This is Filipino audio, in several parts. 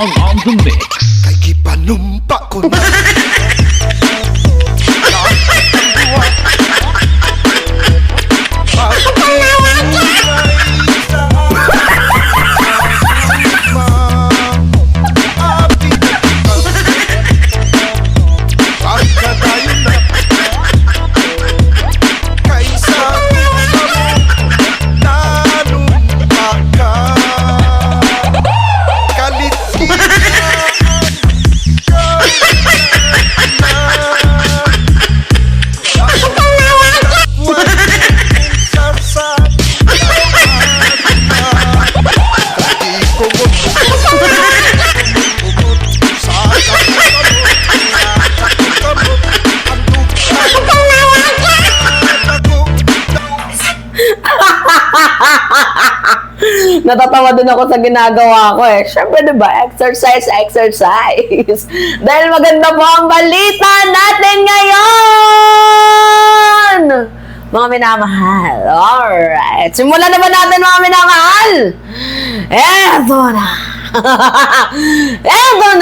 Song on the mix. Kay gipanumpa ko na. Natatawa din ako sa ginagawa ko eh. Siyempre, diba? Exercise, exercise. Dahil maganda po ang balita natin ngayon! Mga minamahal. Alright. Simulan na ba natin, mga minamahal? Eto na. Eto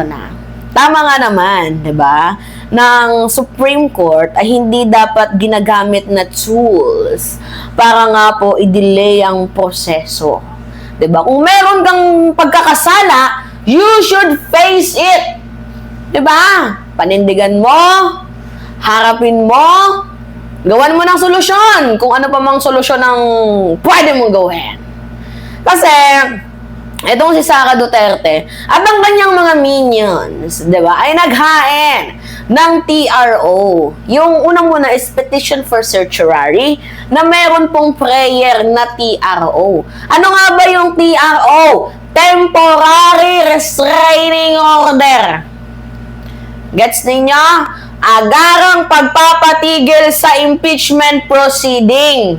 na. Tama nga naman, diba? Ng Supreme Court ay hindi dapat ginagamit na tools para nga po i-delay ang proseso. 'Di ba? Kung meron kang pagkakasala, you should face it. 'Di ba? Panindigan mo, harapin mo, gawan mo ng solusyon kung ano pa mang solusyon ang pwede mong gawin. Kasi etong si Sara Duterte at ang kanyang mga minions, 'di ba, ay naghain ng TRO. Yung unang muna is petition for certiorari na meron pong prayer na TRO. Ano nga ba yung TRO? Temporary Restraining Order. Gets ninyo? Agarang pagpapatigil sa impeachment proceeding.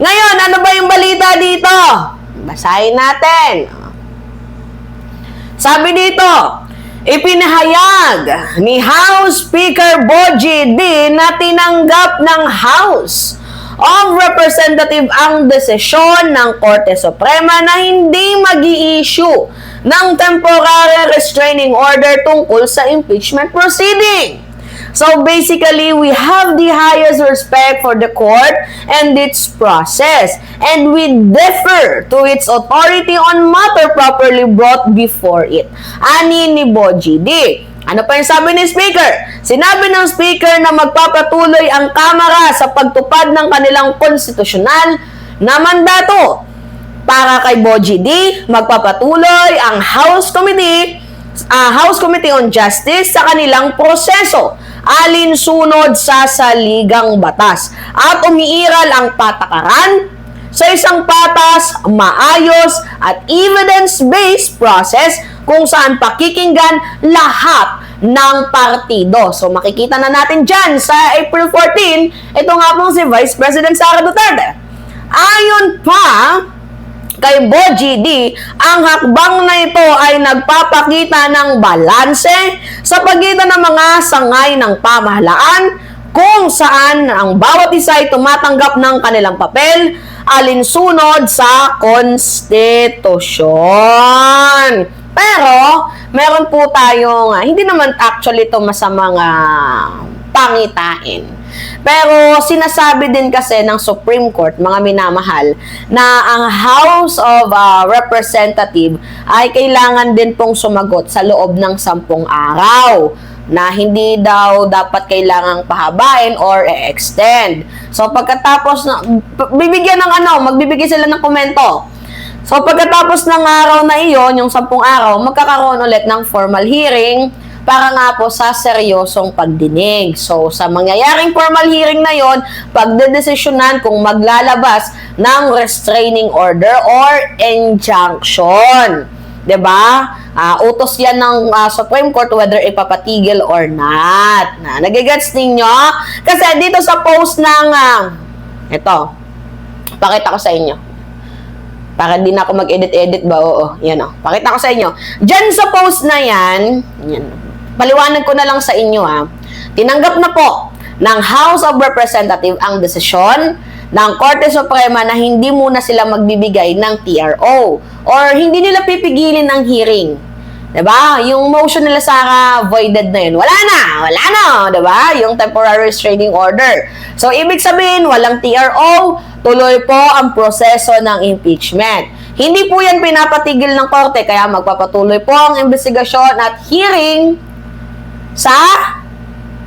Ngayon, ano ba yung balita dito? Basahin natin. Sabi dito, ipinahayag ni House Speaker Bogie D na tinanggap ng House of Representatives ang desisyon ng Korte Suprema na hindi mag-i-issue ng temporary restraining order tungkol sa impeachment proceeding. So basically, we have the highest respect for the court and its process, and we defer to its authority on matter properly brought before it. Ani ni Bogie D. Ano pa yung sabi ni Speaker? Sinabi ng Speaker na magpapatuloy ang Kamara sa pagtupad ng kanilang konstitusyonal na mandato. Para kay Bogie D, magpapatuloy ang House Committee on Justice sa kanilang proseso alinsunod sa saligang batas at umiiral ang patakaran sa isang patas, maayos at evidence-based process kung saan pakikinggan lahat ng partido. So makikita na natin dyan sa April 14, ito nga pong si Vice President Sara Duterte. Ayon pa kay Bogie D, ang hakbang na ito ay nagpapakita ng balanse sa pagitan ng mga sangay ng pamahalaan kung saan ang bawat isa ay tumatanggap ng kanilang papel alinsunod sa konstitusyon. Pero, meron po tayong, hindi naman actually ito masamang pangitain. Pero sinasabi din kasi ng Supreme Court, mga minamahal, na ang House of Representatives ay kailangan din pong sumagot sa loob ng 10 araw na hindi daw dapat kailangang pahabain or e-extend. So pagkatapos magbibigay sila ng komento. So pagkatapos ng araw na iyon, yung 10 araw, magkakaroon ulit ng formal hearing para nga po sa seryosong pagdinig. So, sa mangyayaring formal hearing na yon, pagdedesisyonan kung maglalabas ng restraining order or injunction. 'Di ba? Utos yan ng Supreme Court whether ipapatigil or not. Nagigets ninyo? Kasi dito sa post ng ito, pakita ko sa inyo. Para di na ako mag-edit-edit ba? Oo, yan o. Pakita ko sa inyo. Diyan sa post na yan, paliwanag ko na lang sa inyo Tinanggap na po ng House of Representatives ang desisyon ng Korte Suprema na hindi muna sila magbibigay ng TRO or hindi nila pipigilin ang hearing. Diba? Yung motion nila Sara voided na yun. Wala na, diba? Yung temporary restraining order. So, ibig sabihin, walang TRO, tuloy po ang proseso ng impeachment. Hindi po yan pinapatigil ng korte, kaya magpapatuloy po ang investigasyon at hearing sa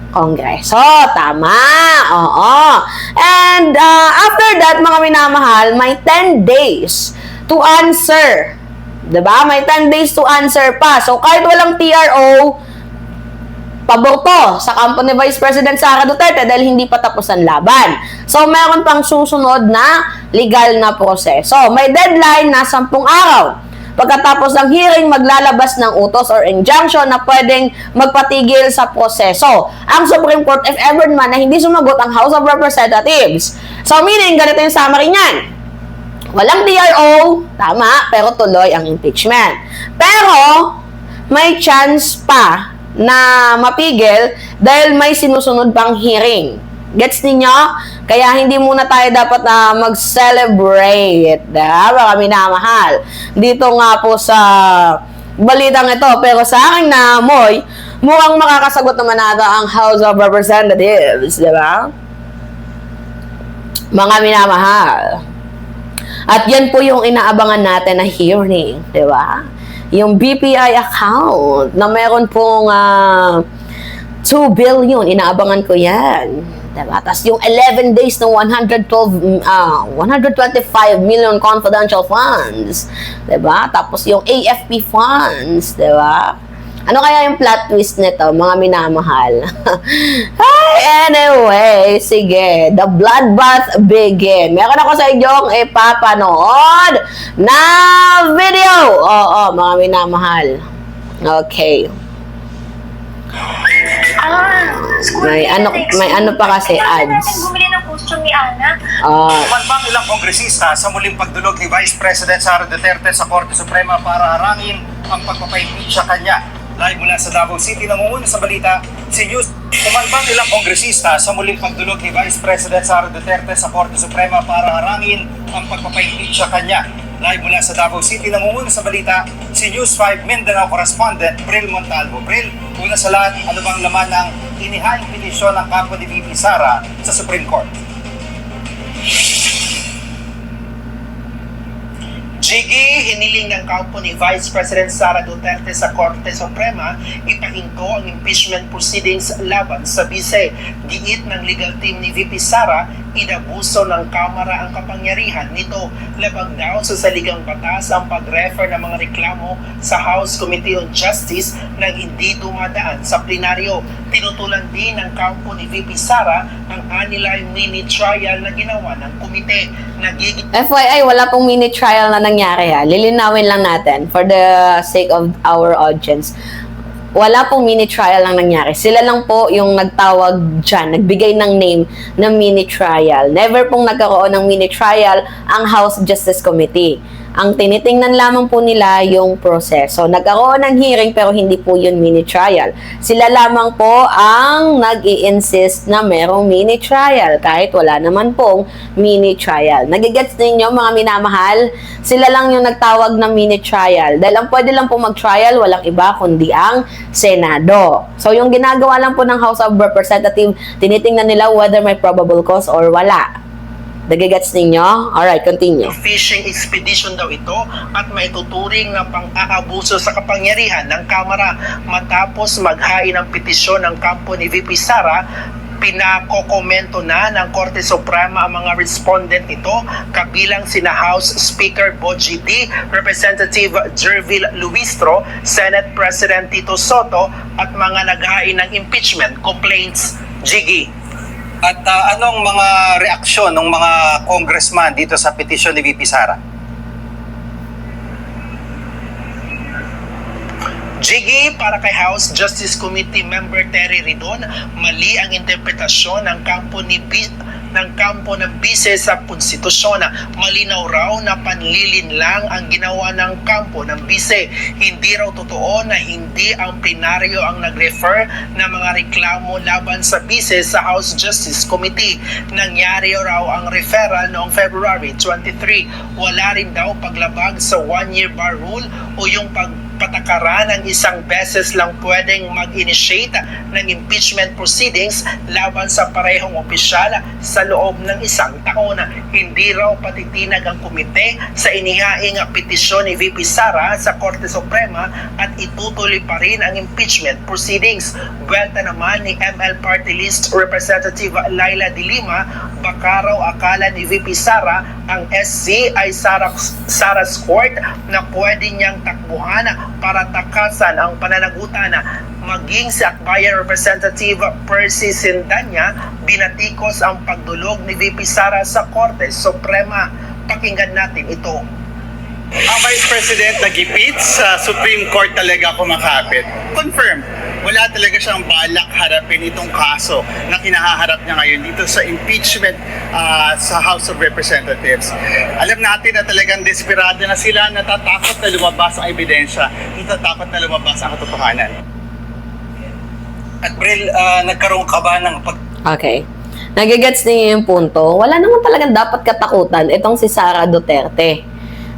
Kongreso. Tama. Oo. And after that, mga minamahal, may 10 days to answer. Diba? May 10 days to answer pa. So, kahit walang TRO, pabor to sa kampo ni Vice President Sara Duterte dahil hindi pa tapos ang laban. So, meron pang susunod na legal na proseso. May deadline na 10 araw. Pagkatapos ng hearing, maglalabas ng utos or injunction na pwedeng magpatigil sa proseso. Ang Supreme Court, if ever man, na hindi sumagot ang House of Representatives. So, meaning, ganito yung summary niyan. Walang TRO, tama, pero tuloy ang impeachment. Pero, may chance pa na mapigil dahil may sinusunod pang hearing. Gets ninyo? Kaya hindi muna tayo dapat na mag-celebrate. Baka minamahal. Dito nga po sa balitang ito, pero sa aking naamoy, mukhang makakasagot naman nata ang House of Representatives. Diba? Mga minamahal. At yan po yung inaabangan natin na hearing, di ba? Yung BPI account na meron pong 2 billion, inaabangan ko yan. Diba? Tapos yung 11 days ng 125 million confidential funds. Diba? Tapos yung AFP funds. Diba? Ano kaya yung plot twist nito, mga minamahal? Anyway, sige. The bloodbath begin. Meron ako sa inyong ipapanood na video. Oo, mga minamahal. Okay. May ano pa kasi ads. Bumili ng costume ni Ana. Tumalbang ilang kongresista sa muling pagdulog ni Vice President Sara Duterte sa Korte Suprema para harangin ang pagpapaimpeach sa kanya. Live mula sa Davao City, namumuna sa balita si News. Tumalbang ilang kongresista sa muling pagdulog ni Vice President Sara Duterte sa Korte Suprema para harangin ang pagpapaimpeach sa kanya. Live mula sa Davao City, namumuna sa balita si News 5 Mindanao correspondent Bril Montalvo. Bril, una sa lahat, ano bang laman ng inihaing petisyon ng kampo ni VP Sara sa Supreme Court? Jiggy, hiniling ng kampo ni Vice President Sara Duterte sa Korte Suprema ipahinto ang impeachment proceedings laban sa bise. Giit ng legal team ni VP Sara, inabuso ng Kamara ang kapangyarihan nito. Labag daw sa saligang batas ang pag-refer ng mga reklamo sa House Committee on Justice nang hindi dumadaan sa plenaryo. Tinutulan din ng kampo ni VP Sara ang anilay mini trial na ginawa ng komite. FYI, wala pong mini trial na nangyari ha. Lilinawin lang natin for the sake of our audience. Wala pong mini trial lang nangyari. Sila lang po yung nagtawag dyan, nagbigay ng name na mini trial. Never pong nagkaroon ng mini trial ang House Justice Committee. Ang tinitingnan lamang po nila yung proseso. Nagkaroon ng hearing pero hindi po yun mini trial. Sila lamang po ang nag-i-insist na merong mini trial kahit wala naman pong mini trial. Nagigets ninyo mga minamahal? Sila lang yung nagtawag ng mini trial. Dahil ang pwede lang po mag-trial, walang iba kundi ang Senado. So yung ginagawa lang po ng House of Representatives, tinitingnan nila whether may probable cause or wala. Nagigets ninyo? Alright, continue. Fishing expedition daw ito at may tuturing na pang-aabuso sa kapangyarihan ng Kamara. Matapos maghain ng petisyon ng kampo ni VP Sara, pinakokomento na ng Korte Suprema ang mga respondent nito, kabilang sina House Speaker Boji D, Representative Jervil Luistro, Senate President Tito Soto at mga naghain ng impeachment complaints. Jiggy. At anong mga reaksyon ng mga congressman dito sa petisyon ni VP Sara? Jiggy, para kay House Justice Committee Member Terry Ridon, mali ang interpretasyon ng kampo ni ng kampo ng bise sa konstitusyon. Malinaw raw na panlilin lang ang ginawa ng kampo ng bise. Hindi raw totoo na hindi ang plenaryo ang nag-refer ng mga reklamo laban sa bise sa House Justice Committee. Nangyari raw ang referral noong February 23. Wala rin daw paglabag sa one-year bar rule o yung patakaran ng isang beses lang pwedeng mag-initiate ng impeachment proceedings laban sa parehong opisyal sa loob ng isang taon. Hindi raw patitinag ang komite sa inihaing petisyon ni VP Sara sa Korte Suprema at itutuloy pa rin ang impeachment proceedings. Buwelta naman ni ML Party List Representative Laila de Lima, baka raw akala ni VP Sara ang SC ay Sara's Court na pwede niyang takbuhan para takasan ang pananagutan. Maging si Akbayan Representative Percy Sindanya, binatikos ang pagdulog ni VP Sara sa Korte Suprema. Pakinggan natin ito. Ang Vice President nagipit sa Supreme Court talaga kumakapit. Confirm, wala talaga siyang balak harapin itong kaso na kinahaharap niya ngayon dito sa impeachment sa House of Representatives. Alam natin na talagang desperado na sila, natatakot na lumabas ang ebidensya, natatakot na lumabas ang katotohanan. At Bril, nagkaroon ka ba ng Okay. Nagigets niyo yung punto. Wala naman talagang dapat katakutan itong si Sara Duterte.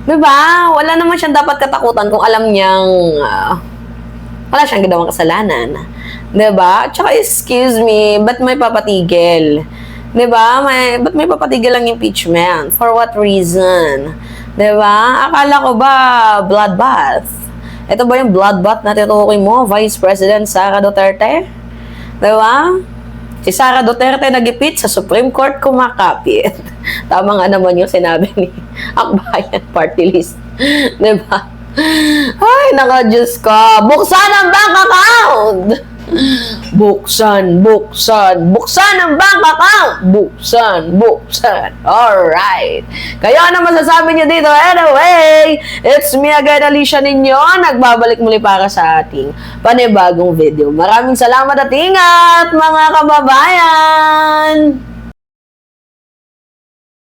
Diba? Wala naman siyang dapat katakutan kung alam niyang wala siyang ginawang kasalanan. Diba? Tsaka excuse me, ba't may papatigil? Diba? Ba't may papatigil ang impeachment? For what reason? Diba? Akala ko ba bloodbath? Ito ba yung bloodbath na tinutukoy mo, Vice President Sara Duterte? Diba? Si Sara Duterte nagipit sa Supreme Court kumakapit. Tama nga naman yung sinabi ni Akbayan Party List. Diba? Ay, naka-Diyos ka. Buksan ang bank account! Buksan ang bank account! Buksan. Alright. Kayo, ano masasabi niyo dito? Anyway, it's me again, Alicia ninyo. Nagbabalik muli para sa ating panibagong video. Maraming salamat at ingat, mga kababayan!